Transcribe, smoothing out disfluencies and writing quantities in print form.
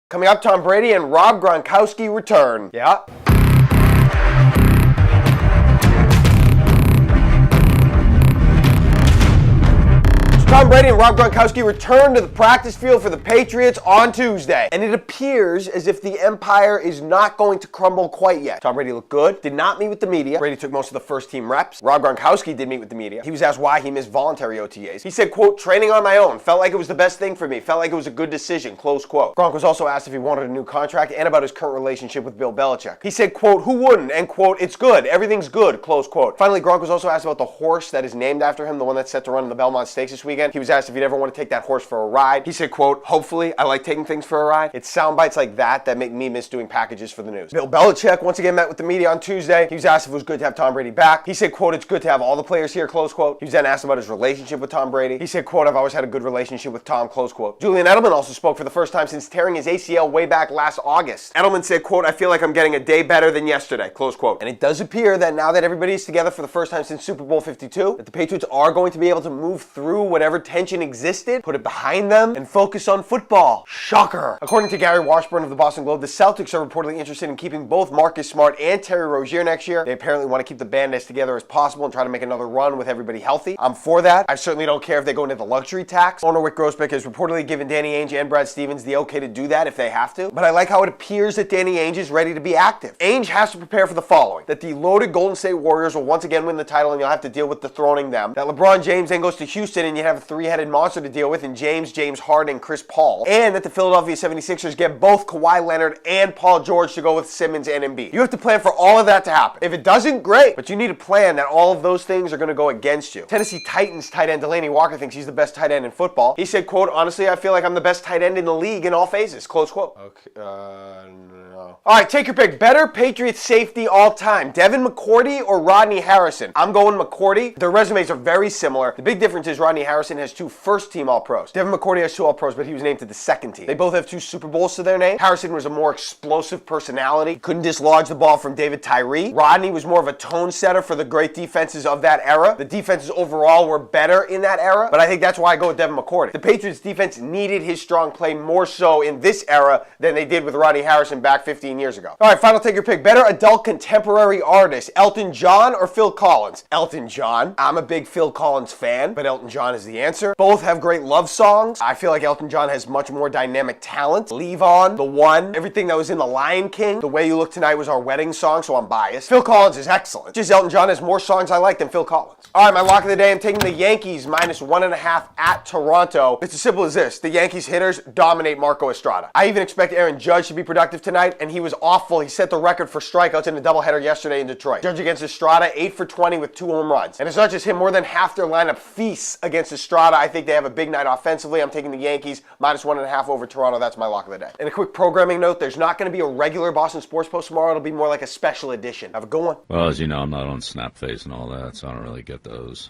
Coming up, Tom Brady and Rob Gronkowski return. Yeah. Tom Brady and Rob Gronkowski return to the practice field for the Patriots on Tuesday. And it appears as if the empire is not going to crumble quite yet. Tom Brady looked good, did not meet with the media. Brady took most of the first team reps. Rob Gronkowski did meet with the media. He was asked why he missed voluntary OTAs. He said, quote, training on my own. Felt like it was the best thing for me. Felt like it was a good decision, close quote. Gronk was also asked if he wanted a new contract and about his current relationship with Bill Belichick. He said, quote, who wouldn't? And quote, it's good. Everything's good, close quote. Finally, Gronk was also asked about the horse that is named after him, the one that's set to run in the Belmont Stakes this weekend. He was asked if he'd ever want to take that horse for a ride. He said, quote, hopefully, I like taking things for a ride. It's sound bites like that that make me miss doing packages for the news. Bill Belichick once again met with the media on Tuesday. He was asked if it was good to have Tom Brady back. He said, quote, it's good to have all the players here, close quote. He was then asked about his relationship with Tom Brady. He said, quote, I've always had a good relationship with Tom, close quote. Julian Edelman also spoke for the first time since tearing his ACL way back last August. Edelman said, quote, I feel like I'm getting a day better than yesterday, close quote. And it does appear that now that everybody's together for the first time since Super Bowl 52, that the Patriots are going to be able to move through whatever tension existed, put it behind them, and focus on football. Shocker. According to Gary Washburn of the Boston Globe, the Celtics are reportedly interested in keeping both Marcus Smart and Terry Rozier next year. They apparently want to keep the band as together as possible and try to make another run with everybody healthy. I'm for that. I certainly don't care if they go into the luxury tax. Owner Wick Grossbeck has reportedly given Danny Ainge and Brad Stevens the okay to do that if they have to. But I like how it appears that Danny Ainge is ready to be active. Ainge has to prepare for the following: that the loaded Golden State Warriors will once again win the title and you'll have to deal with dethroning them. That LeBron James then goes to Houston and you have a three-headed monster to deal with in James Harden, and Chris Paul. And that the Philadelphia 76ers get both Kawhi Leonard and Paul George to go with Simmons and Embiid. You have to plan for all of that to happen. If it doesn't, great. But you need to plan that all of those things are going to go against you. Tennessee Titans tight end Delanie Walker thinks he's the best tight end in football. He said, quote, honestly, I feel like I'm the best tight end in the league in all phases, close quote. Okay, no. All right, take your pick. Better Patriots safety all time, Devin McCourty or Rodney Harrison? I'm going McCourty. Their resumes are very similar. The big difference is Rodney Harrison has 2 first-team All-Pros. Devin McCourty has 2 All-Pros, but he was named to the second team. They both have 2 Super Bowls to their name. Harrison was a more explosive personality, couldn't dislodge the ball from David Tyree. Rodney was more of a tone setter for the great defenses of that era. The defenses overall were better in that era, but I think that's why I go with Devin McCourty. The Patriots defense needed his strong play more so in this era than they did with Rodney Harrison back 15 years ago. All right, final take your pick. Better adult contemporary artist, Elton John or Phil Collins? Elton John. I'm a big Phil Collins fan, but Elton John is the answer. Both have great love songs. I feel like Elton John has much more dynamic talent. Leave On, The One, everything that was in The Lion King. The Way You Look Tonight was our wedding song, so I'm biased. Phil Collins is excellent. Just Elton John has more songs I like than Phil Collins. All right, my lock of the day, I'm taking the Yankees -1.5 at Toronto. It's as simple as this. The Yankees hitters dominate Marco Estrada. I even expect Aaron Judge to be productive tonight, and he was awful. He set the record for strikeouts in a doubleheader yesterday in Detroit. Judge against Estrada, 8 for 20 with 2 home runs. And it's not just him. More than half their lineup feasts against Estrada. I think they have a big night offensively. I'm taking the Yankees -1.5 over Toronto. That's my lock of the day. And a quick programming note, there's not going to be a regular Boston Sports Post tomorrow. It'll be more like a special edition. Have a good one. Well, as you know, I'm not on Snapface and all that, so I don't really get those.